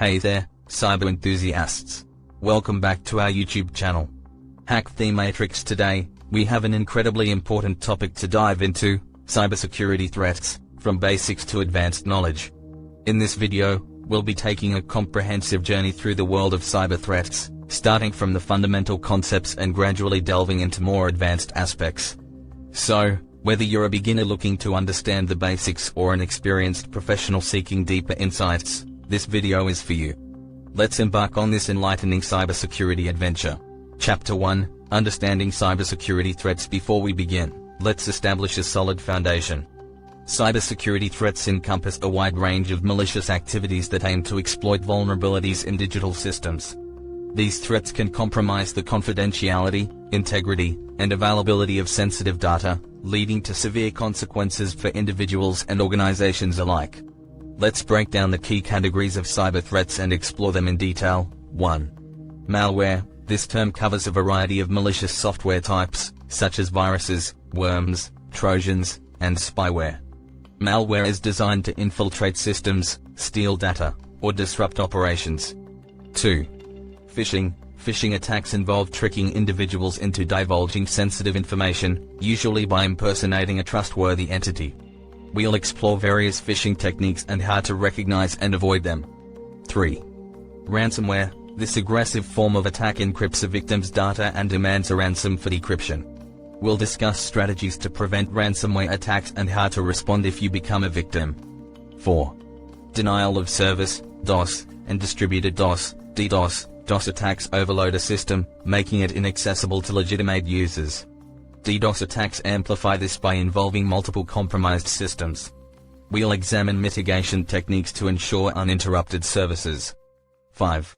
Hey there, cyber enthusiasts. Welcome back to our YouTube channel. Hack the Matrix. Today, we have an incredibly important topic to dive into: cybersecurity threats, from basics to advanced knowledge. In this video, we'll be taking a comprehensive journey through the world of cyber threats, starting from the fundamental concepts and gradually delving into more advanced aspects. So, whether you're a beginner looking to understand the basics or an experienced professional seeking deeper insights, this video is for you. Let's embark on this enlightening cybersecurity adventure. Chapter 1: Understanding Cybersecurity Threats. Before we begin, let's establish a solid foundation. Cybersecurity threats encompass a wide range of malicious activities that aim to exploit vulnerabilities in digital systems. These threats can compromise the confidentiality, integrity, and availability of sensitive data, leading to severe consequences for individuals and organizations alike. Let's break down the key categories of cyber threats and explore them in detail. 1. Malware. This term covers a variety of malicious software types, such as viruses, worms, trojans, and spyware. Malware is designed to infiltrate systems, steal data, or disrupt operations. 2. Phishing. Phishing attacks involve tricking individuals into divulging sensitive information, usually by impersonating a trustworthy entity. We'll explore various phishing techniques and how to recognize and avoid them. 3. Ransomware. This aggressive form of attack encrypts a victim's data and demands a ransom for decryption. We'll discuss strategies to prevent ransomware attacks and how to respond if you become a victim. 4. Denial of service, DOS, and distributed DOS, DDoS. DOS attacks overload a system, making it inaccessible to legitimate users. DDoS attacks amplify this by involving multiple compromised systems. We'll examine mitigation techniques to ensure uninterrupted services. 5.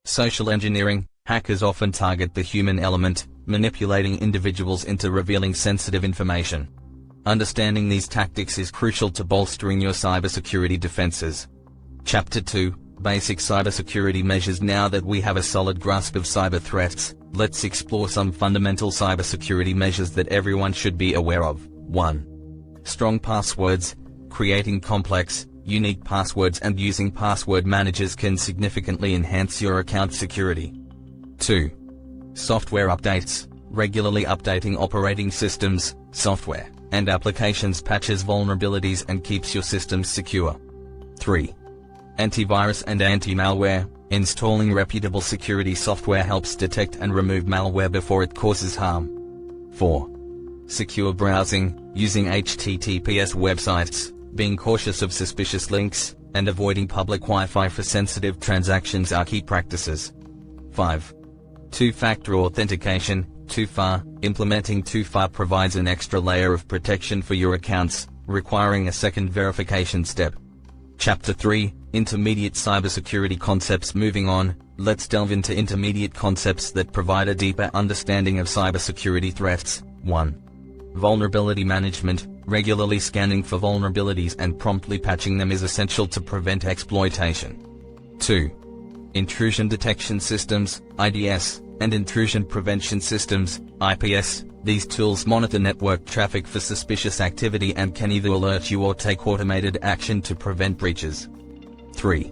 Social engineering. Hackers often target the human element, manipulating individuals into revealing sensitive information. Understanding these tactics is crucial to bolstering your cybersecurity defenses. Chapter 2: Basic cybersecurity measures. Now that we have a solid grasp of cyber threats, let's explore some fundamental cybersecurity measures that everyone should be aware of. 1. Strong passwords. Creating complex, unique passwords and using password managers can significantly enhance your account security. 2. Software updates. Regularly updating operating systems, software, and applications patches vulnerabilities and keeps your systems secure. 3. Antivirus and anti-malware. Installing reputable security software helps detect and remove malware before it causes harm. 4. Secure browsing. Using HTTPS websites, being cautious of suspicious links, and avoiding public Wi-Fi for sensitive transactions are key practices. 5. Two-factor authentication, 2FA. Implementing 2FA provides an extra layer of protection for your accounts, requiring a second verification step. Chapter 3: Intermediate cybersecurity concepts. Moving on, let's delve into intermediate concepts that provide a deeper understanding of cybersecurity threats. 1. Vulnerability management. Regularly scanning for vulnerabilities and promptly patching them is essential to prevent exploitation. 2. Intrusion detection systems, IDS, and intrusion prevention systems, IPS. These tools monitor network traffic for suspicious activity and can either alert you or take automated action to prevent breaches. 3.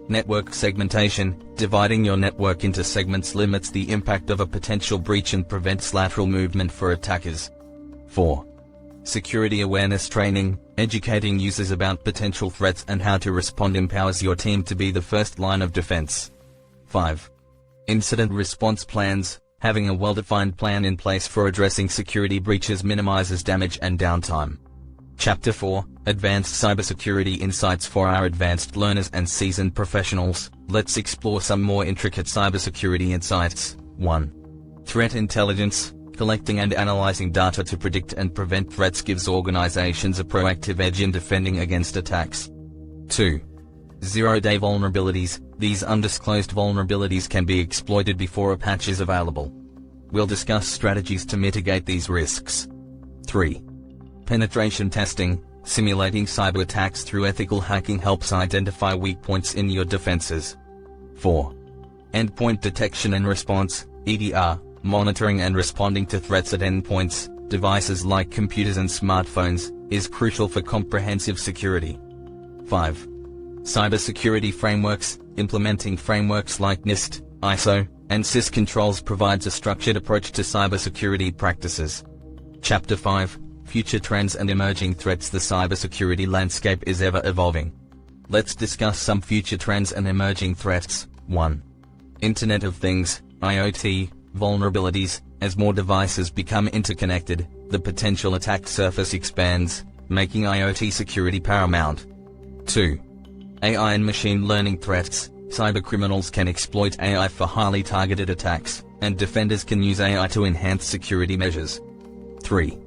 Network segmentation. Dividing your network into segments limits the impact of a potential breach and prevents lateral movement for attackers. 4. Security awareness training. Educating users about potential threats and how to respond empowers your team to be the first line of defense. 5. Incident response plans. Having a well-defined plan in place for addressing security breaches minimizes damage and downtime. Chapter 4: Advanced cybersecurity insights. For our advanced learners and seasoned professionals, let's explore some more intricate cybersecurity insights. 1. Threat intelligence. Collecting and analyzing data to predict and prevent threats gives organizations a proactive edge in defending against attacks. 2. Zero-day vulnerabilities. These undisclosed vulnerabilities can be exploited before a patch is available. We'll discuss strategies to mitigate these risks. 3. Penetration testing. Simulating cyber attacks through ethical hacking helps identify weak points in your defenses. 4. Endpoint detection and response, EDR. Monitoring and responding to threats at endpoints, devices like computers and smartphones, is crucial for comprehensive security. 5. Cybersecurity frameworks. Implementing frameworks like NIST, ISO, and CIS controls provides a structured approach to cybersecurity practices. Chapter 5. Future trends and emerging threats. The cybersecurity landscape is ever evolving. Let's discuss some future trends and emerging threats. 1. Internet of Things, IoT, vulnerabilities. As more devices become interconnected, the potential attack surface expands, making IoT security paramount. 2. AI and machine learning threats. Cybercriminals can exploit AI for highly targeted attacks, and defenders can use AI to enhance security measures. 3.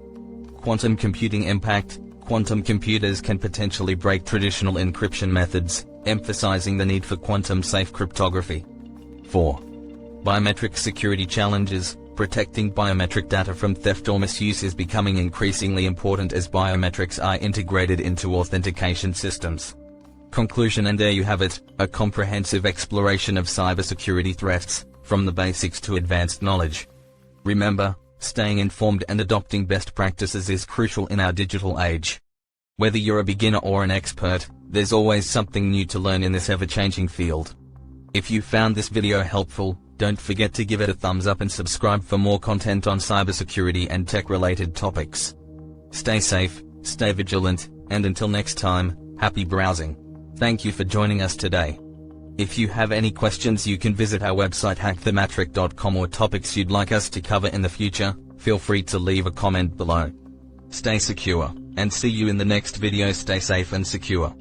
Quantum computing impact. Quantum computers can potentially break traditional encryption methods, emphasizing the need for quantum-safe cryptography. 4. Biometric security challenges. Protecting biometric data from theft or misuse is becoming increasingly important as biometrics are integrated into authentication systems. Conclusion. And there you have it, a comprehensive exploration of cybersecurity threats, from the basics to advanced knowledge. Remember, staying informed and adopting best practices is crucial in our digital age. Whether you're a beginner or an expert, there's always something new to learn in this ever-changing field. If you found this video helpful, don't forget to give it a thumbs up and subscribe for more content on cybersecurity and tech-related topics. Stay safe, stay vigilant, and until next time, happy browsing. Thank you for joining us today. If you have any questions, you can visit our website hackthematric.com, or topics you'd like us to cover in the future, feel free to leave a comment below. Stay secure, and see you in the next video. Stay safe and secure.